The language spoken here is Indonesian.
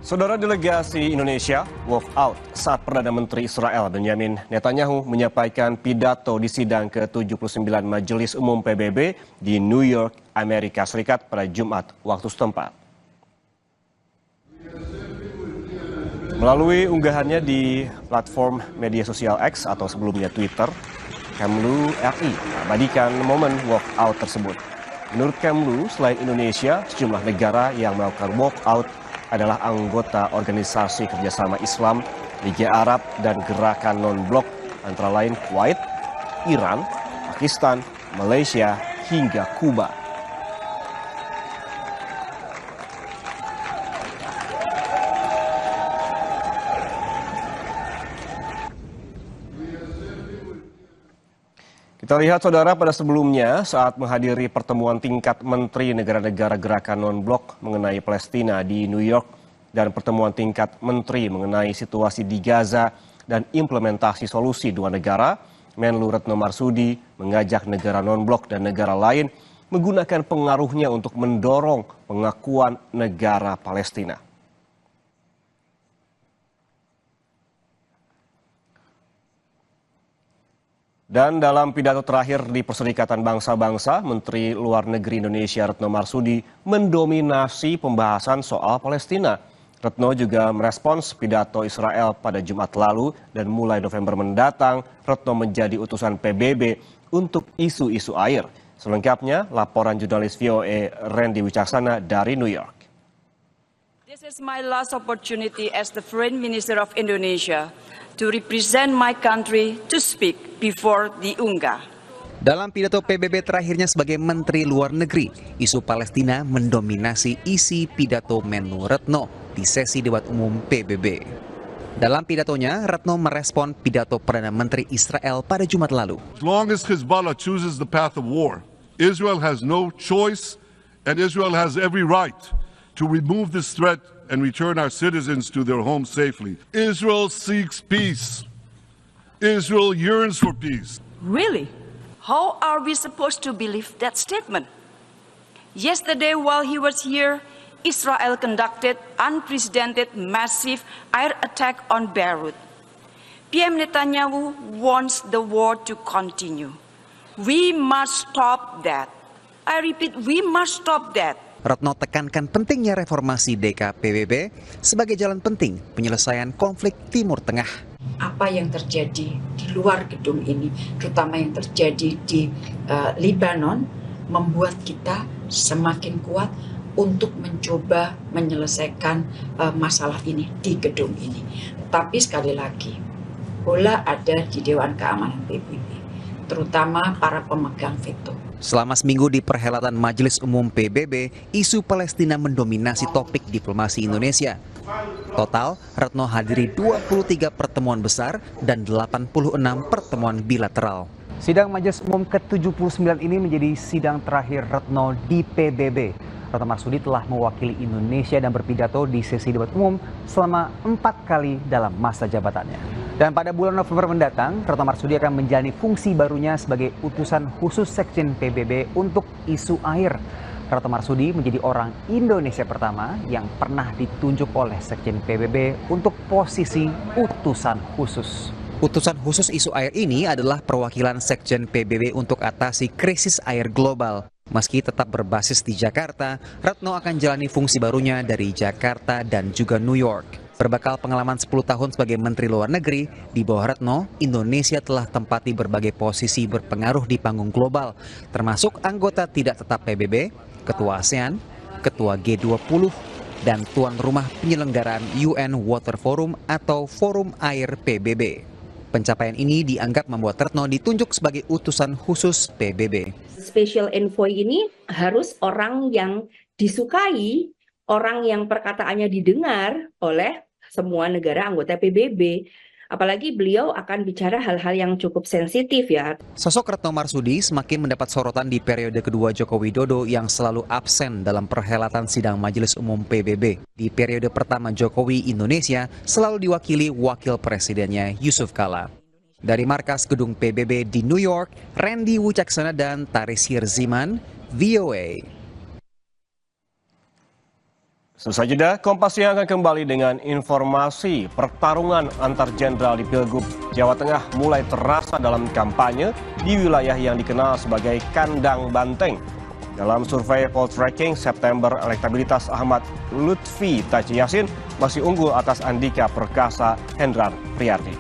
Saudara delegasi Indonesia walk out saat Perdana Menteri Israel Benjamin Netanyahu menyampaikan pidato di sidang ke-79 Majelis Umum PBB di New York, Amerika Serikat pada Jumat waktu setempat. Melalui unggahannya di platform media sosial X atau sebelumnya Twitter, Kemlu RI mengabadikan momen walk out tersebut. Menurut Kemlu, selain Indonesia, sejumlah negara yang melakukan walk out adalah anggota Organisasi Kerjasama Islam, Liga Arab, dan Gerakan Non-Blok antara lain Kuwait, Iran, Pakistan, Malaysia, hingga Kuba. Kita lihat saudara pada sebelumnya saat menghadiri pertemuan tingkat Menteri Negara-Negara Gerakan Non-Blok mengenai Palestina di New York dan pertemuan tingkat Menteri mengenai situasi di Gaza dan implementasi solusi dua negara, Menlu Retno Marsudi mengajak negara non-blok dan negara lain menggunakan pengaruhnya untuk mendorong pengakuan negara Palestina. Dan dalam pidato terakhir di Perserikatan Bangsa-Bangsa, Menteri Luar Negeri Indonesia Retno Marsudi mendominasi pembahasan soal Palestina. Retno juga merespons pidato Israel pada Jumat lalu dan mulai November mendatang, Retno menjadi utusan PBB untuk isu-isu air. Selengkapnya, laporan jurnalis VOA Randy Wicaksana dari New York. This is my last opportunity as the Foreign Minister of Indonesia to represent my country to speak before the UNGA. Dalam pidato PBB terakhirnya sebagai Menteri Luar Negeri, isu Palestina mendominasi isi pidato Menlu Retno di sesi debat umum PBB. Dalam pidatonya, Retno merespon pidato Perdana Menteri Israel pada Jumat lalu. As long as Hezbollah chooses the path of war, Israel has no choice and Israel has every right to remove this threat and return our citizens to their homes safely. Israel seeks peace. Israel yearns for peace. Really? How are we supposed to believe that statement? Yesterday while he was here, Israel conducted unprecedented massive air attack on Beirut. PM Netanyahu wants the war to continue. We must stop that. I repeat, we must stop that. Retno tekankan pentingnya reformasi DKPBB sebagai jalan penting penyelesaian konflik Timur Tengah. Apa yang terjadi di luar gedung ini, terutama yang terjadi di Lebanon, membuat kita semakin kuat untuk mencoba menyelesaikan masalah ini di gedung ini. Tapi sekali lagi, bola ada di Dewan Keamanan PBB, terutama para pemegang veto. Selama seminggu di perhelatan Majelis Umum PBB, isu Palestina mendominasi topik diplomasi Indonesia. Total, Retno hadiri 23 pertemuan besar dan 86 pertemuan bilateral. Sidang Majelis Umum ke-79 ini menjadi sidang terakhir Retno di PBB. Retno Marsudi telah mewakili Indonesia dan berpidato di sesi debat umum selama 4 kali dalam masa jabatannya. Dan pada bulan November mendatang, Retno Marsudi akan menjalani fungsi barunya sebagai utusan khusus Sekjen PBB untuk isu air. Retno Marsudi menjadi orang Indonesia pertama yang pernah ditunjuk oleh Sekjen PBB untuk posisi utusan khusus. Utusan khusus isu air ini adalah perwakilan Sekjen PBB untuk atasi krisis air global. Meski tetap berbasis di Jakarta, Retno akan jalani fungsi barunya dari Jakarta dan juga New York. Berbekal pengalaman 10 tahun sebagai Menteri Luar Negeri, di bawah Retno, Indonesia telah tempati berbagai posisi berpengaruh di panggung global, termasuk anggota tidak tetap PBB, Ketua ASEAN, Ketua G20, dan tuan rumah penyelenggaraan UN Water Forum atau Forum Air PBB. Pencapaian ini dianggap membuat Retno ditunjuk sebagai utusan khusus PBB. Special envoy ini harus orang yang disukai, orang yang perkataannya didengar oleh semua negara anggota PBB. Apalagi beliau akan bicara hal-hal yang cukup sensitif ya. Sosok Retno Marsudi semakin mendapat sorotan di periode kedua Joko Widodo yang selalu absen dalam perhelatan sidang Majelis Umum PBB. Di periode pertama Jokowi, Indonesia selalu diwakili wakil presidennya Yusuf Kala. Dari markas gedung PBB di New York, Randy Wicaksana dan Taris Hirziman, VOA. Sesaat jeda, Kompas Siang akan kembali dengan informasi pertarungan antar jenderal di Pilgub Jawa Tengah mulai terasa dalam kampanye di wilayah yang dikenal sebagai kandang banteng. Dalam survei Poltreking September, elektabilitas Ahmad Lutfi Taji Yassin masih unggul atas Andika Perkasa Hendrar Priyadi.